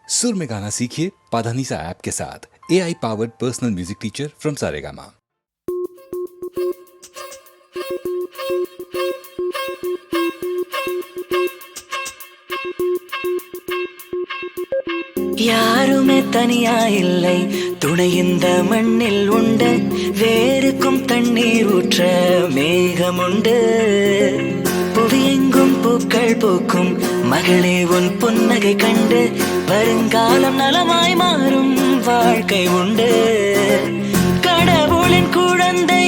सुर में गाना सीखिए पाधानीसा ऐप के साथ। AI powered personal music teacher from Saregama. யாருமே தனியா இல்லை, துணை இந்த மண்ணில் உண்டு. வேருக்கும் தண்ணீர் ஊற்ற மேகம் உண்டு. புவியெங்கும் பூக்கள் பூக்கும் மகளே உன் புன்னகை கண்டு வருங்காலம் நலமாய் மாறும் வாழ்க்கை உண்டு. கடவுளின் குழந்தை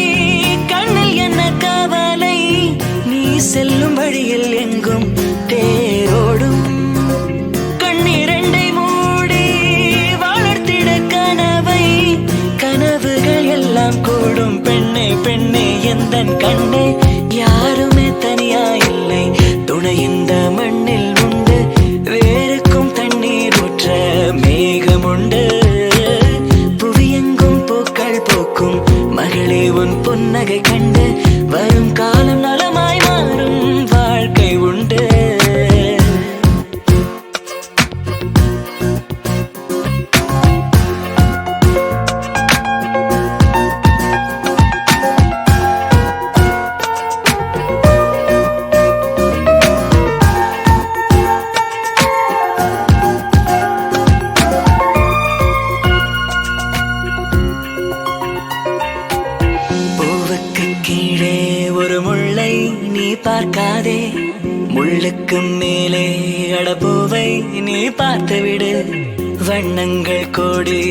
கண்ணில் என்ன கவலை, நீ செல்லும் வழியில் எங்கும் தேரோடும். கண்ணீரண்டை மூடி வளர்த்திட கனவை, கனவுகள் எல்லாம் கூடும் பெண்ணே பெண்ணே எந்தன் கண்ணே. யாருமே தனியா இல்லை, துணை இந்த மண்ணில் உண்டு. வேருக்கும் தண்ணீர் ஊற்ற மேகம் உண்டு. புவியெங்கும் பூக்கள் பூக்கும் மகளே உன் புன்னகை கண்டு வரும் காலம் நலமாய் மாறும் வாழ்க்கை உண்டு. கீழே ஒரு முள்ளை நீ பார்க்காதே, முள்ளுக்கு மேலே அடப்பூவை நீ பார்த்துவிடு. வண்ணங்கள் கோடி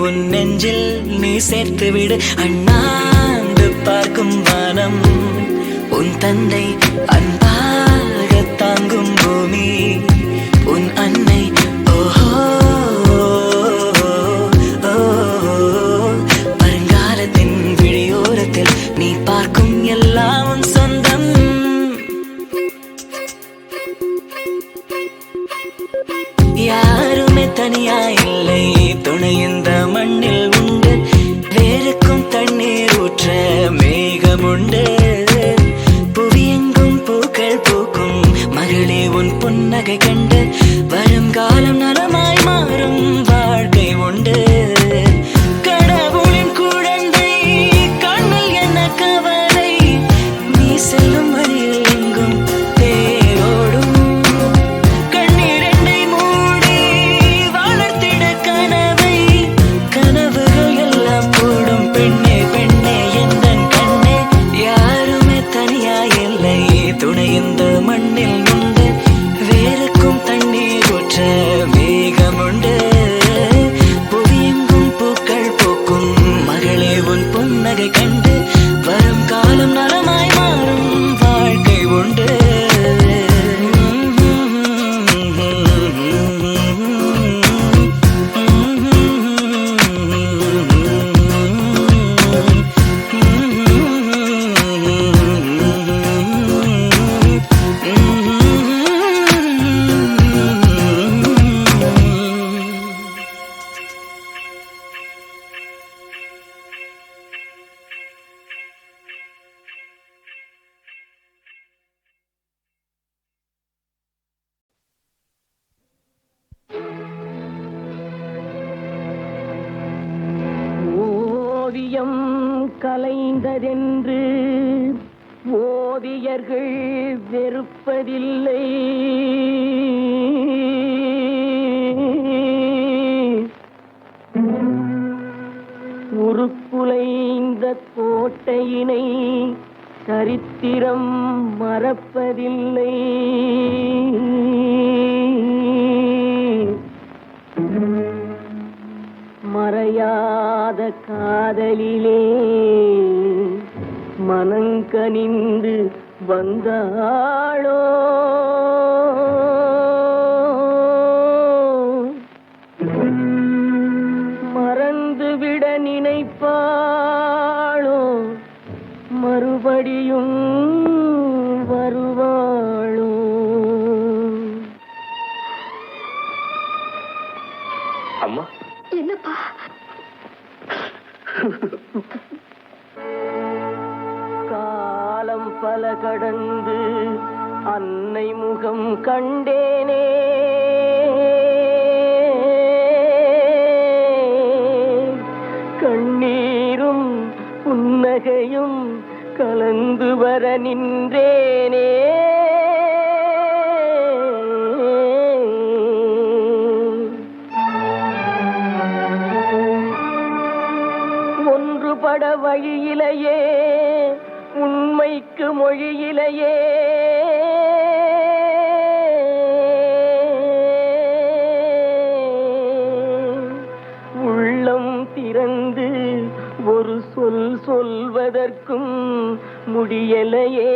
உன் நெஞ்சில் நீ சேர்த்து விடு. அண்ணாந்து பார்க்கும் வானம் உன் தந்தை, அன்பாக தாங்கும் பூமி உன் அன்னை. ஓஹோ வருங்காலத்தின் விழியோரத்தில் நீ பார்க்கும் எல்லாம் உன் சொந்தம். யாருமே தனியா இல்லை, துணை இந்த மண்ணில் உண்டு. வேருக்கும் தண்ணீர் ஊற்ற மேகம் உண்டு. புவியெங்கும் பூக்கள் பூக்கும் மகளே உன் புன்னகை கண்டு வரும் காலம் நலமாய் மாறும் வாழ்க்கை உண்டு. கடவுளின் குழந்தை கண்ணில் என்ன கவலை, நீ செல்லும் வழியில் எங்கும் தேரோடும். கண்ணீரண்டை மூடி வளர்த்திட கனவை, கனவுகள் எல்லாம் கூடும் பெண்ணே பெண்ணே எந்தன் கண்ணே. யாருமே தனியா இல்லை, துணை இந்த மண்ணில் உண்டு. வேருக்கும் தண்ணீர் ஊற்ற மேகம் உண்டு. புவியெங்கும் பூக்கள் பூக்கும் மகளே உன் புன்னகை கண்டு வரும் காலம் நலமாய் மாறும் வாழ்க்கை உண்டு. ஓவியம் கலைந்ததென்று ஓவியர்கள் வெறுப்பதில்லை. உருக்குலைந்த கோட்டையினை சரித்திரம் மறப்பதில்லை. மறையாத காதலிலே மனங்கனிந்து வந்தாளோ, மறந்துவிட நினைப்பாளோ, மறுபடியும் வருவாளோ. அம்மா, என்னப்பா? காலம் பல கடந்து அன்னை முகம் கண்டேனே, புன்னகையும் கலந்து வர நின்றேனே. ஒன்றுபட வழியிலேயே உண்மைக்கு மொழியிலேயே உள்ளம் திறந்து ஒரு சொல் சொல்வதற்கும் முடியலையே.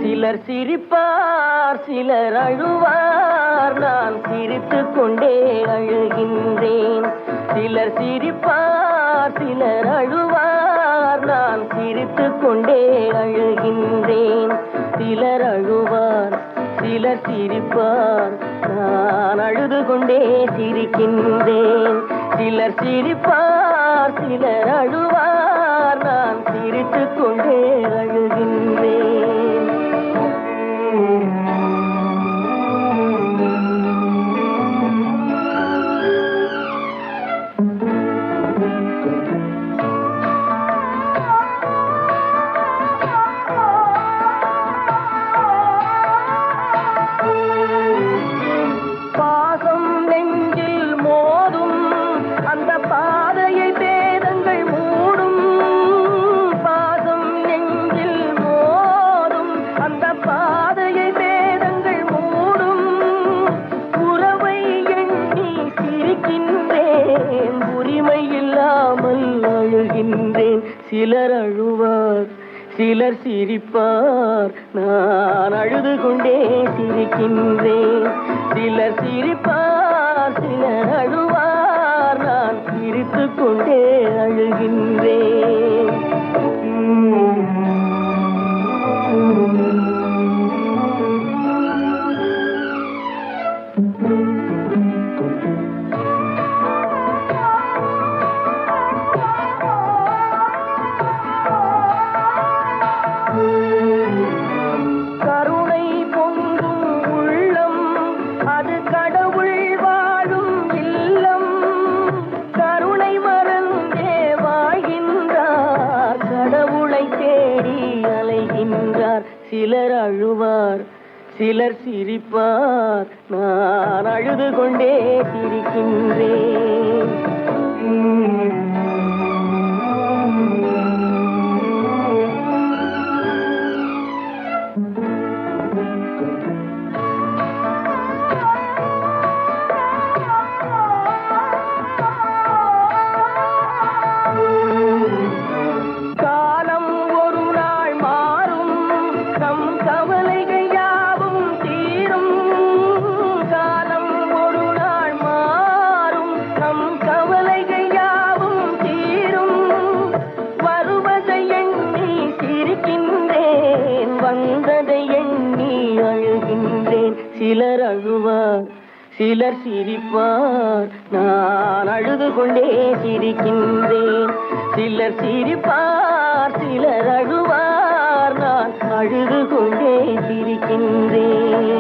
சிலர் சிரிப்பார் சிலர் அழுவார், நான் சிரித்துக் கொண்டே அழுகின்றேன். சிலர் சிரிப்பார் சிலர் அழுவார், நான் சிரித்துக் கொண்டே அழுகின்றேன். சிலர் அழுவார் சிலர் சிரிப்பார், நான் அழுது கொண்டே சிரிக்கின்றேன். சிலர் சிரிப்பார் சிலர் அழுவார், நான் சிரித்துக் கொண்டே அழுகின்றேன். பாசம் நெஞ்சில் மோதும் அந்த பாதையை பேதங்கள் மூடும். பாசம் நெஞ்சில் மோதும் அந்த பாதையை பேதங்கள் மூடும். உறவை எண்ணி சிரிக்கின்றேன், உரிமை இல்லாமல் அழுகின்றேன். சிலர் அழுவார் சிலர் சிரிப்பார், நான் அழுது கொண்டே சிரிக்கின்றேன். சிலர் சிரிப்பார் சிலர் அழுவார், நான் சிரித்துக் கொண்டே அழுகின்றேன். கருணை பொங்கும் உள்ளம் அது கடவுள் வாழும் இல்லம். கருணை மறந்தே வாழ்கின்றார், கடவுளை தேடி அலைகின்றார். சிலர் அழுவார் சிலர் சிரிப்பார், நான் அழுது கொண்டே சிரிக்கின்றேன். காலம் ஒரு நாள் மாறும், நம் கவலைகள் யாவும் தீரும். காலம் ஒரு நாள் மாறும், நம் கவலைகள் யாவும் தீரும். வருவதை எண்ணி சிரிக்கின்றேன், வந்ததை எண்ணி அழுகின்றேன். சிலர் அழுவார் சிலர் சிரிப்பார், நான் அழுது கொண்டே சிரிக்கின்றேன். சிலர் சிரிப்பார் சிலர் அழுவார், நான் அழுது கொண்டே சிரிக்கின்றேன்.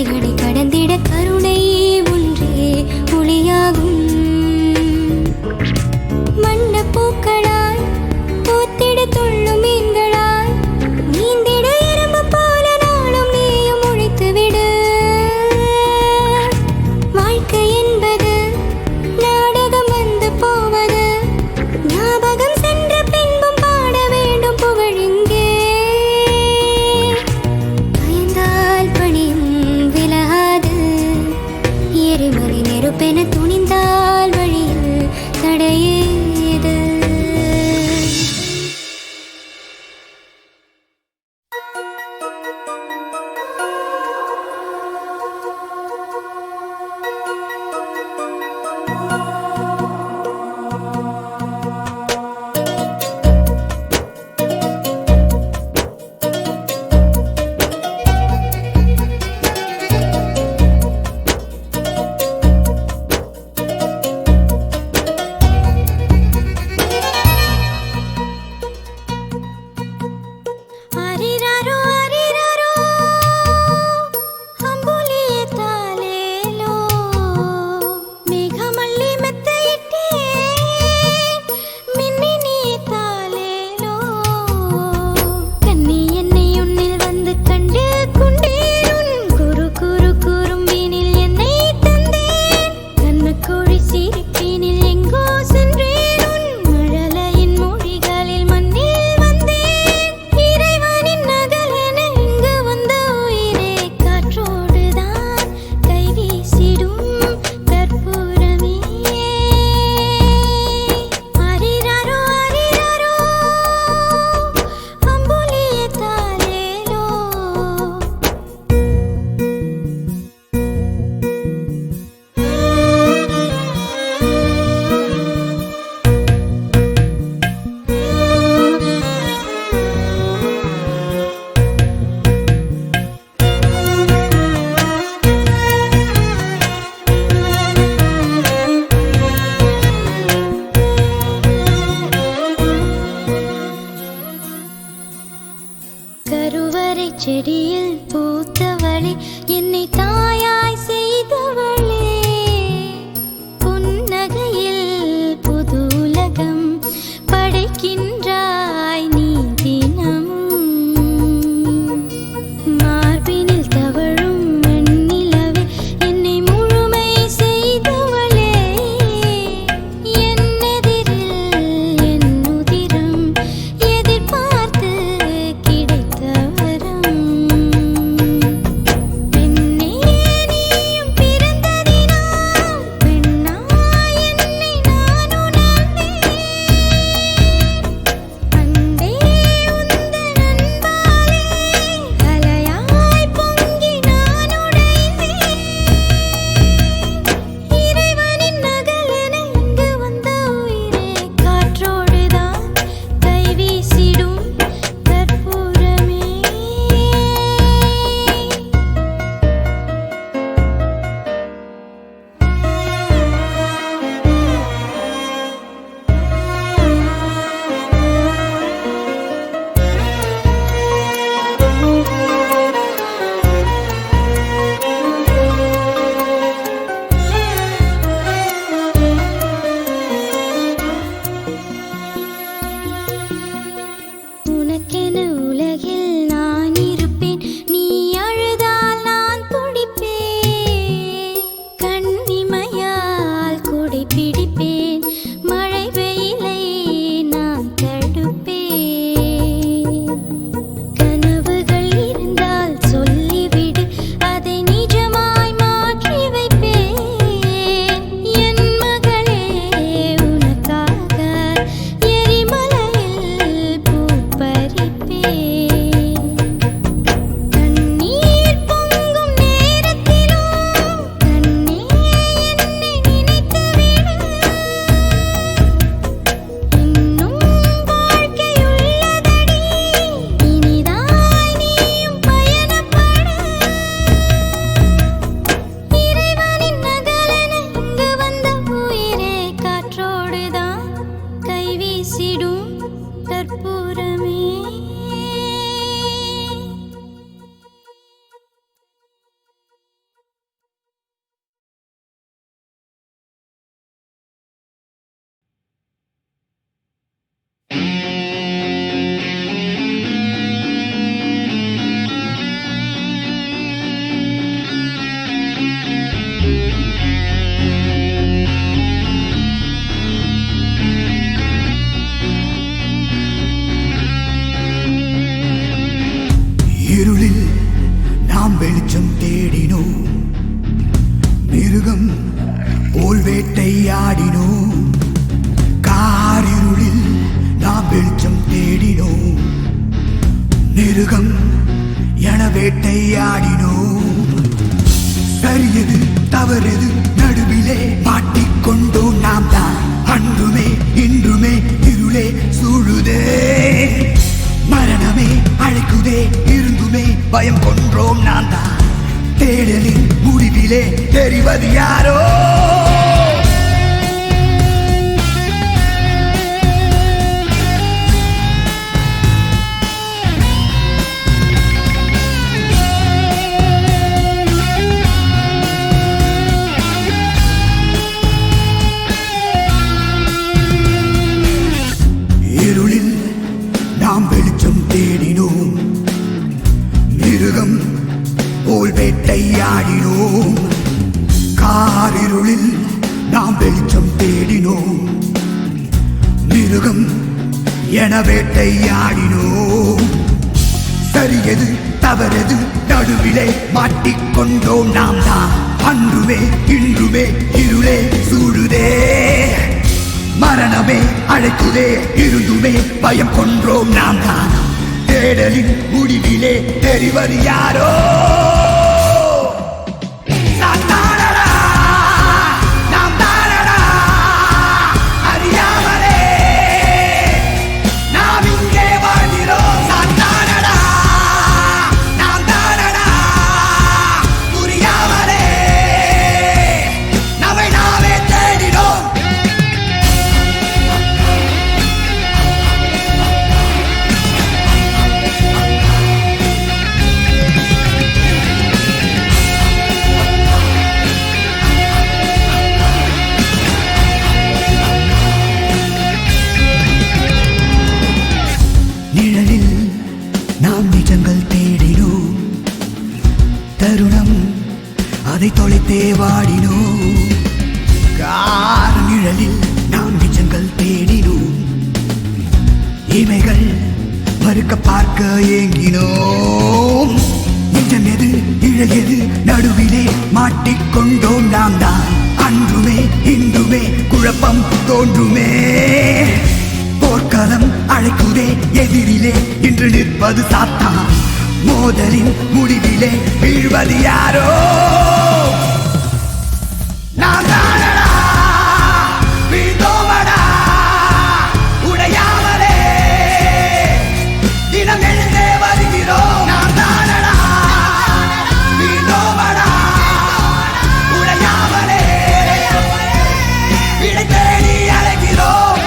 தடைகளை கடந்திட கருணை ஒன்றே ஒளியாகும். வண்ண பூக்களாய் பூத்திட துள்ளும் மீன்களாய் நீந்திட எறும்பு போல நாளும் நீயும் உழைத்துவிடு. வாழ்க்கை என்பது நாடகம் வந்து போவது, ஞாபகம் சென்ற பின்பும் பாட வேண்டும் புகழிங்கே. பயந்தால் பணியும் விலகாது, எரிமலை நெருப்பென துணிந்தால் தவறெது நடுவிலே மாட்டிக்கொண்டோம் நாம் தான். அன்றுமே இன்றுமே இருளே சூழுதே, மரணமே அழைக்குதே, இருந்துமே பயம் கொன்றோம் நாம் தான். தேடலின் முடிவிலே தெரிவது யாரோ? இருளில் நாம் வெளிச்சம் தேடினோம், மிருகம் போல் வேட்டையாடினோம். காரிருளில் நாம் வெளிச்சம் தேடினோம், மிருகம் என வேட்டையாடினோம். சரியது தவறது நடுவிலே மாட்டிக்கொண்டோம் நாம் தான். அன்றுமே இன்றுமே இருளே சூழுதே, மரணமே அழைக்குதே, இருந்துமே பயம் கொன்றோம் நாம் தான். தேடலின் முடிவிலே தெரிவது யாரோ? சாத்தானடா, நாம் தானடா, அறியாமலே நாம் இங்கே வாழ்கிறோம். சாத்தானடா, நாம் தானடா, புரியாமலே நம்மை நாமே தேடினோம். நிழலில் நாம் நிஜங்கள் தேடினோம், தருணம் அதை தொலைத்தே வாடினோம். கார் நிழலில் நாம் நிஜங்கள் தேடினோம், இமைகள் மறுக்க பார்க்க ஏங்கினோம். நிஜம் எது இழையது நடுவிலே மாட்டிக்கொண்டோம் நாம் தான். அன்றுமே இன்றுமே குழப்பம் தோன்றுமே, போர்க்களம் அழைக்குதே, எதிரிலே இன்று நிற்பது சாத்தான். மோதலின் முடிவிலே வீழ்வது யாரோ? நாம் தானடா, வீழ்ந்தோமடா, உடையாமலே தினம் எழுந்தே வருகிறோம். நாம் தானடா, வீழ்ந்தோமடா, உடையாமலே விடை தேடி அழைக்கிறோம்.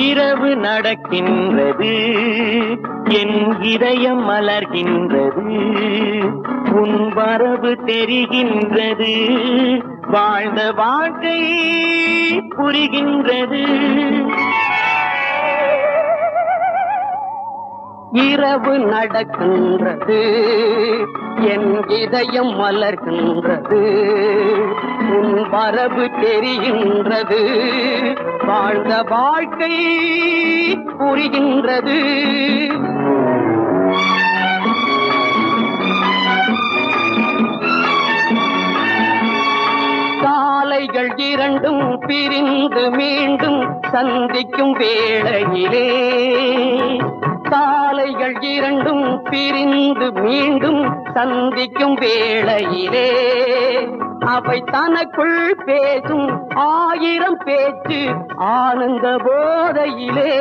இரவு நடக்கின்றது, என் இதயம் மலர்கின்றது, உன் வரவு தெரிகின்றது, வாழ்ந்த வாழ்க்கை புரிகின்றது. இரவு நடக்கின்றது, என் இதயம் மலர்கின்றது, உன் வரவு தெரிகின்றது, வாழ்ந்த வாழ்க்கை புரிகின்றது. சாலைகள் இரண்டும் பிரிந்து மீண்டும் சந்திக்கும் வேளையிலே, சாலைகள் இரண்டும் பிரிந்து மீண்டும் சந்திக்கும் வேளையிலே, அவை தனக்குள் பேசும் ஆயிரம் பேச்சு ஆனந்த போதையிலே.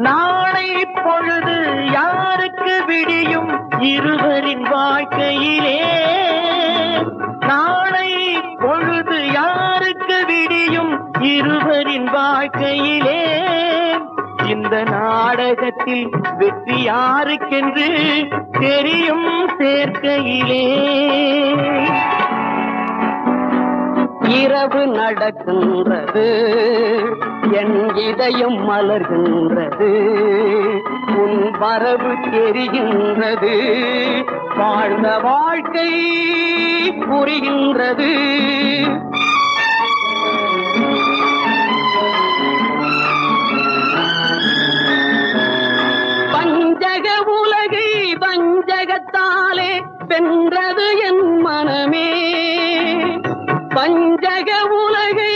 நாளை பொழுது யாருக்கு விடியும் இருவரின் வாழ்க்கையிலே. நாளை பொழுது யாருக்கு விடியும் இருவரின் வாழ்க்கையிலே. இந்த நாடகத்தில் வெற்றி யாருக்கென்று தெரியும் சேர்க்கையிலே. இரவு நடக்கின்றது, என் இதயம் மலர்கின்றது, உன் வரவு தெரிகின்றது, வாழ்ந்த வாழ்க்கை புரிகின்றது. பஞ்சக உலகை வஞ்சகத்தாலே வென்றது என் மனமே. பஞ்சக உலகை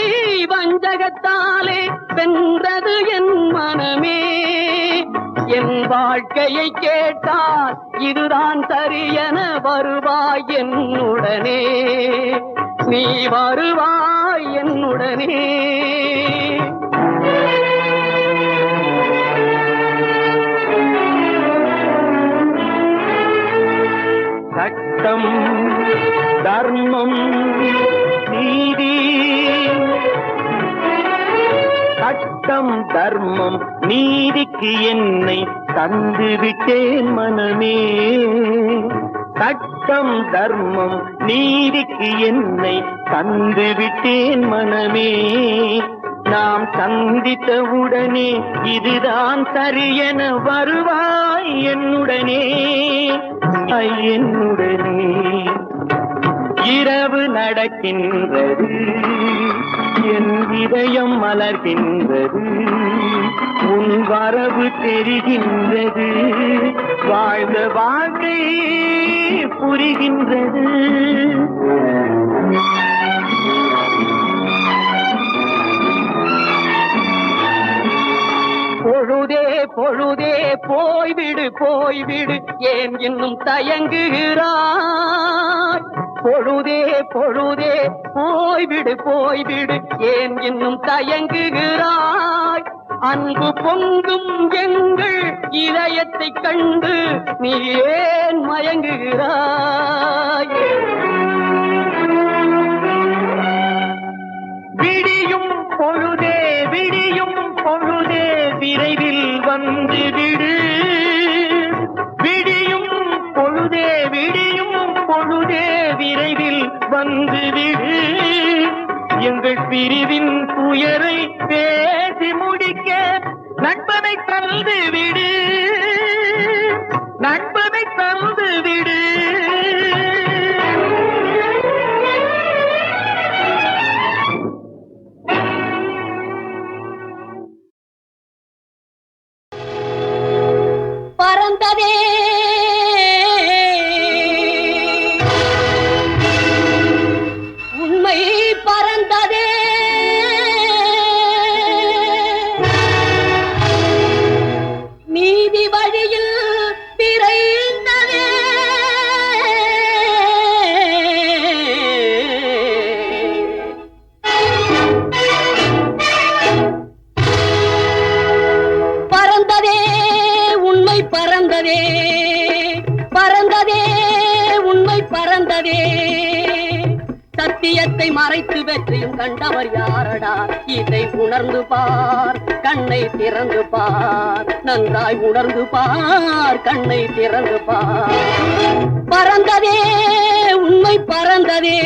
வஞ்சகத்தாலே வென்றது என் மனமே. என் வாழ்க்கையை கேட்டால் இதுதான் சரியென வருவாய் என்னுடனே, நீ வருவாய் என்னுடனே. சட்டம் தர்மம் நீதி, சட்டம் தர்மம் நீதிக்கு என்னை தந்து விட்டேன் மனமே. சட்டம் தர்மம் நீதிக்கு என்னை தந்து விட்டேன் மனமே. நாம் சந்தித்தவுடனே இதுதான் சரியென வருவாய் என்னுடனே, என்னுடனே. இரவு நடக்கின்றது, என் இதயம் மலர்கின்றது, உன் வரவு தெரிகின்றது, வாழ்ந்த வாழ்க்கை புரிகின்றது. பொழுதே பொழுதே போய்விடு போய்விடு, ஏன் இன்னும் தயங்குகிறாய்? பொழுதே பொழுதே போய்விடு போய்விடு, ஏன் இன்னும் தயங்குகிறாய்? அன்பு பொங்கும் எங்கள் இதயத்தை கண்டு நீ ஏன் மயங்குகிறாய்? விடியும் பொழுதே விடியும் பொழுதே விரைவில் வந்து விடு. விடியும் பொழுதே விடியும் பொழுதே விரைவில் வந்து விடு. எங்கள் பிரிவின் துயரை பேசி முடிக்க நண்பனை தந்து விடு, நண்பனை தந்து விடு. பறந்ததே உண்மை பறந்ததே, நீதி வழியில் விரைந்ததே. பறந்ததே உண்மை பறந்ததே, பறந்ததே உண்மை பறந்ததே. சத்தியத்தை மறைத்து வெற்றியும் கண்டவர் யாரடா? இதை உணர்ந்து பார், கண்ணை திறந்து பார், நன்றாய் உணர்ந்து பார், கண்ணை திறந்து பார். பறந்ததே உண்மை பறந்ததே.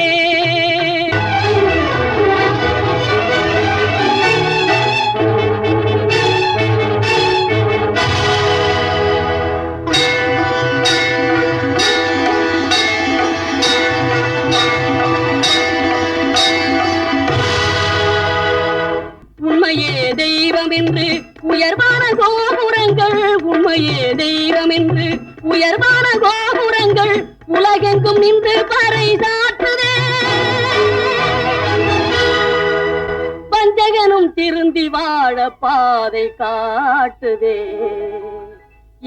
உண்மையே தெய்வம் என்று உயர்வான கோபுரங்கள், உண்மையே தெய்வம் என்று உயர்வான கோபுரங்கள் உலகெங்கும் நின்று பறை சாற்றுதே. பஞ்சகனும் திருந்தி வாழ பாதை காட்டுதே.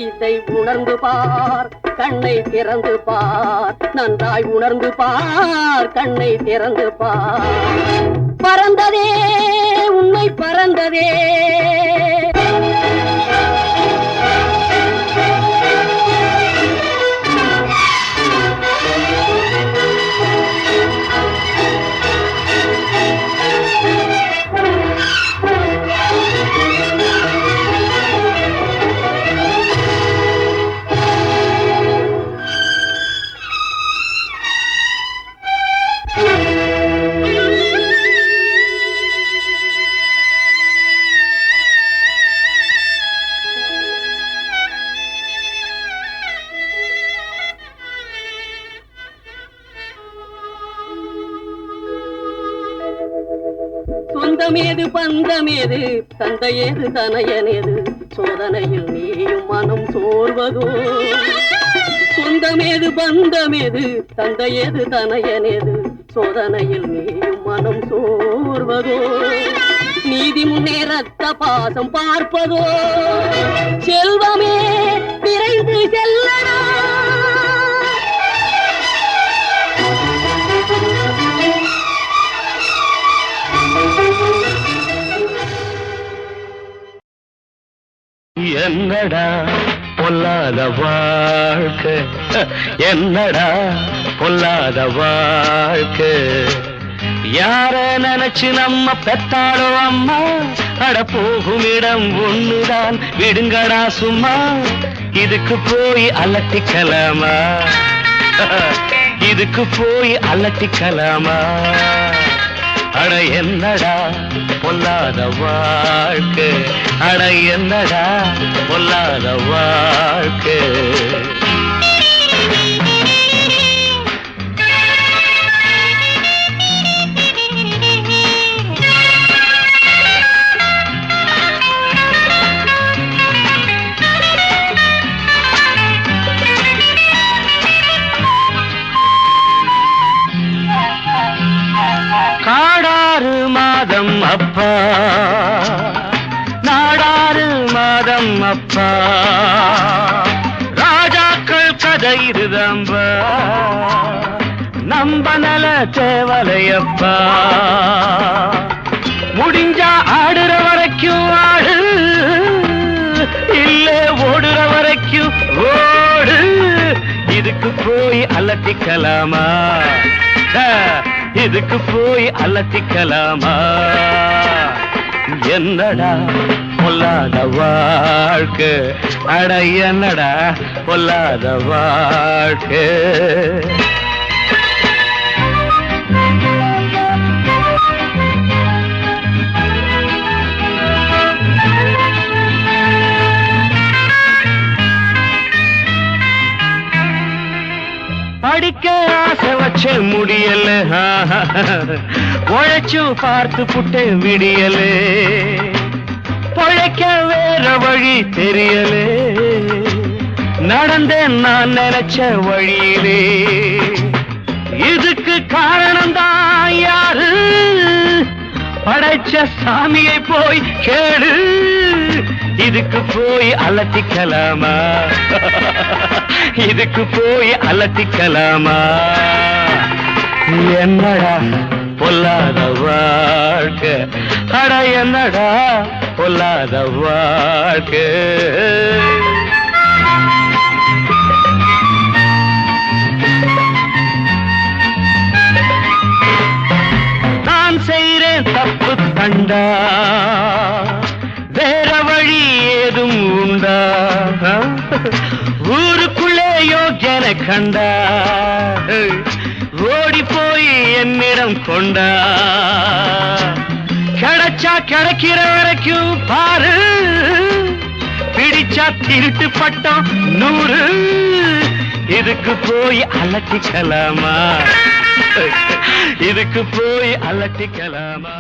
இதை உணர்ந்து பார், கண்ணை திறந்து பார், நன்றாய் உணர்ந்து பார், கண்ணை திறந்து பார். பறந்ததே உண்மை பறந்ததே, சொந்தமேது பந்தமேது தந்தையேது தனையனேது, சோதனையில் நீயும் மனம் சோர்வதோ. சொந்தமேது பந்தமேது தந்தையேது தனையனேது, சோதனையில் நீயும் மனம் சோர்வதோ. நீதி முன்னேறத்த பாசம் பார்ப்பதோ, செல்வமே விரைந்து செல்லடா. என்னடா பொல்லாத வாழ்க்கை, என்னடா பொல்லாத வாழ்க்கை. யார நினைச்சு நம்ம பெத்தாளோ அம்மா, அட போகும் இடம் ஒண்ணுதான் விடுங்கடா சும்மா. இதுக்கு போய் அலட்டிக்கலாமா, இதுக்கு போய் அலட்டிக்கலாமா. அட என்னடா பொல்லாத வாழ்க்கை, அட என்னடா பொல்லாத வாழ்க்கை. காடாறு மாதம் அப்பா, நாடாறு மாதம் அப்பா, ராஜாக்கள் கதை இருதம்பா, நம்ப நல தேவலையப்பா. முடிஞ்சா ஆடுற வரைக்கும் ஆடு, இல்ல ஓடுற வரைக்கும் ஓடு. இதுக்கு போய் அலட்டிக்கலாமா, இதுக்கு போய் அலட்டிக்கலாமா. என்னடா பொல்லாத வாழ்க்கை, அட என்னடா பொல்லாத வாழ்க்கை. படிக்க ஆசை வச்ச முடியல, உழைச்சும் பார்த்து புட்டே விடியல. பொழைக்க வேற வழி தெரியலே, நடந்தேன் நான் நினைச்ச வழியிலே. இதுக்கு காரணம் தான் யாரு, படைச்ச சாமியை போய் கேளு. இதுக்கு போய் அலட்டிக்கலாமா, இதுக்கு போய் அலட்டிக்கலாமா. என்னடா பொல்லாத வாழ்க்கை, அட என்னடா பொல்லாத வாழ்க்கை. நான் செய்றேன் தப்பு கண்டா, வேற வழி ஏதும் உண்டா. ஊருக்குள்ளே யோக்கியன கண்டா, ஓடி போய் என்னிடம் கொண்டா. கிடைச்சா கிடைக்கிற வரைக்கும் பாரு, பிடிச்சா திருட்டு பட்டம் 100. இதுக்கு போய் அலட்டிக்கலாமா, இதுக்கு போய் அலட்டிக்கலாமா.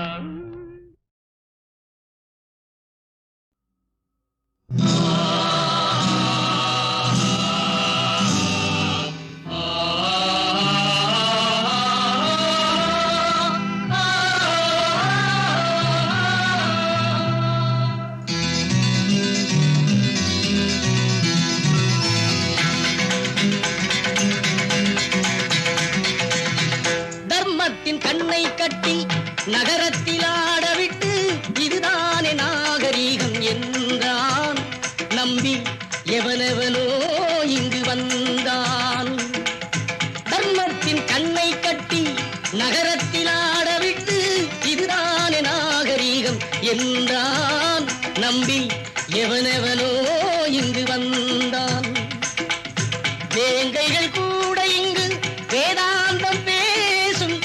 தர்மத்தின் கண்ணை கட்டி நகரத்தில் ஆடவிட்டு இதுதானே நாகரீகம் என்றான். நம்பி எவனெவனோ இங்கு வந்தான். தர்மத்தின் கண்ணை கட்டி நகரத்தில் ஆடவிட்டு இதுதானே நாகரீகம் என்றான். நம்பி எவனெவனோ இங்கு வந்தான். வேங்கைகள் கூட இங்கு வேதாந்தம் பேசும்.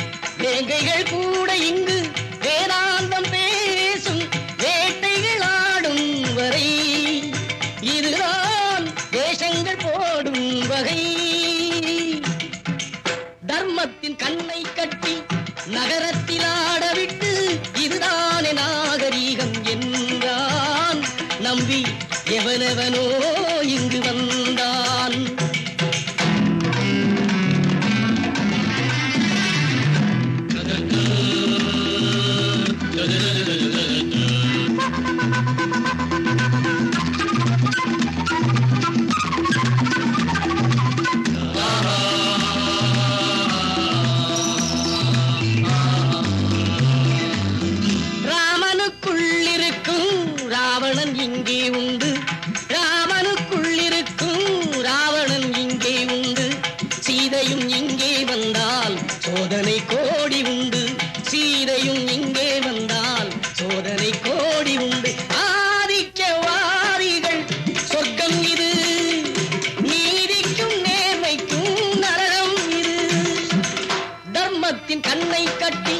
வேங்கைகள் கூட இங்கு வேதாந்தம் பேசும். வேட்டைகள் ஆடும் வரை இதுதான் வேஷங்கள் போடும் வகை. தர்மத்தின் கண்ணை கட்டி நகரத்தில் ஆடவிட்டு இதுதானே நாகரீகம் என்றான். நம்பி எவனெவனோ இங்கு வந்தான். ராமனுக்குள்ளிருக்கும் ராவணன் இங்கே உண்டு. ராமனுக்குள்ளிருக்கும் ராவணன் இங்கே உண்டு. சீதையும் இங்கே வந்தால் சோதனை கோடி உண்டு. சீதையும் இங்கே வந்தால் சோதனை கோடி உண்டு. ஆதிக்கவாதிகள் சொர்க்கம் இது. நீதிக்கும் நேர்மைக்கும் நரகம் இது. தர்மத்தின் கண்ணை கட்டி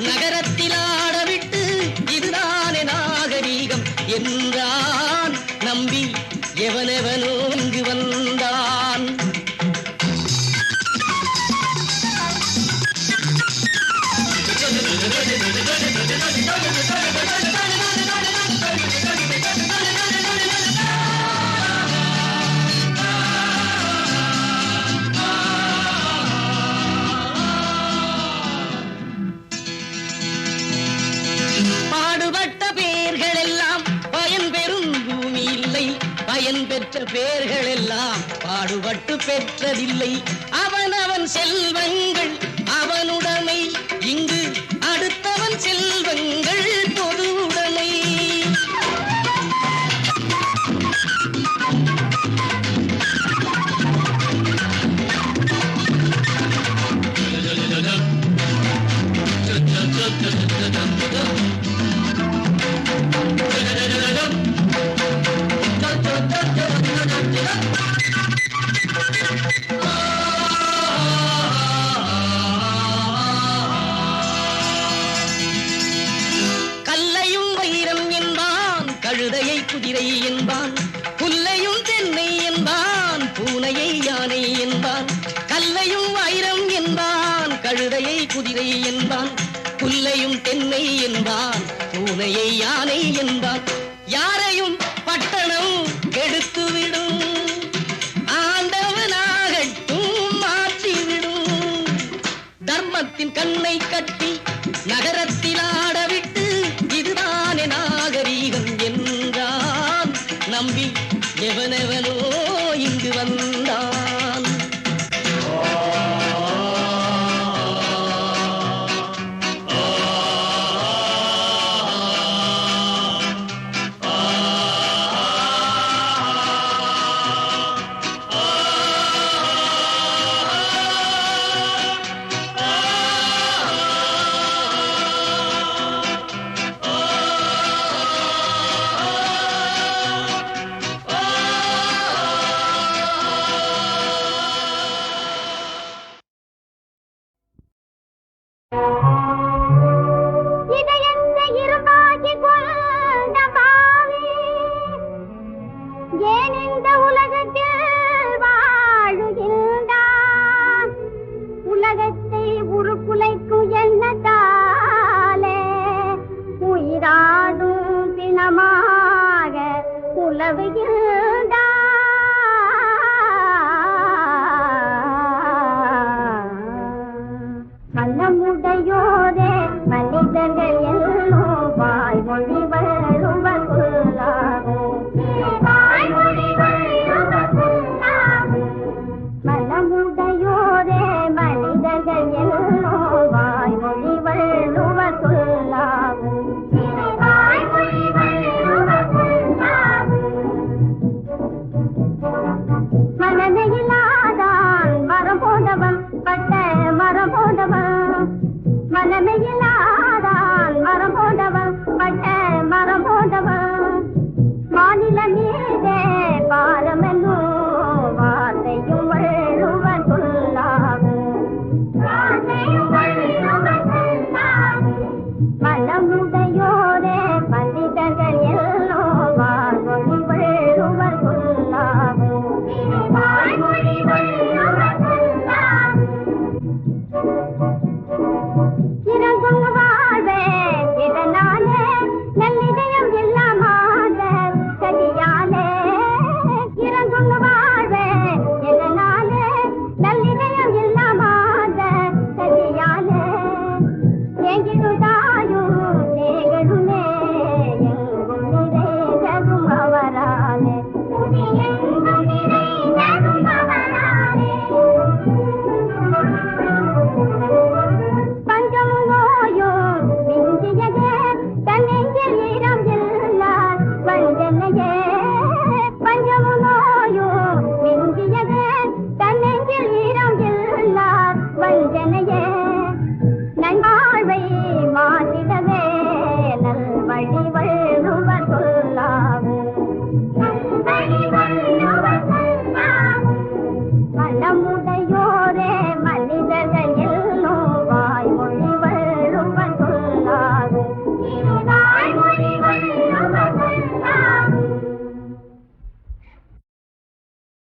நகரத்தில் ஆடவிட்டு இதுதானே நாகரீகம் என்றான். நம்பி எவனெவனோ இங்கு வந்தான். பாடுபட்ட பேர்கள் எல்லாம் பயன் பெறும் பூமி இல்லை. பயன் பெற்ற பேர்கள் எல்லாம் பாடுபட்டு பெற்றதில்லை. அவனவன் செல்வங்கள் அவனுடைமை. இங்கு அடுத்தவன் செல்வங்கள் பொது உடைமை. கல்லையும் வைரம் என்பான், கழுதையை குதிரை என்பான். புல்லையும் தென்னை என்பான், பூனையை யானை என்பான். கல்லையும் வைரம் என்பான், கழுதையை குதிரை என்பான். புல்லையும் தென்னை என்பான், பூனையை யானை என்பான். யாரையும் பட்டணம் கெடுத்துவிடும். ஆண்டவனாகட்டும் மாற்றிவிடும். தர்மத்தின் கண்ணை கட்டி நகரத்தில் ஆடவிட்டு இதுதானே நாகரீகம் என்றான். நம்பி எவனெவனோ இங்கு வந்தான். மனமுடையோரே மனிதர்கள் எல்லோரும் வாய்மொழி வள்ளுவர் மனமுடையோரே மனிதர்கள் எல்லோரும் மனமே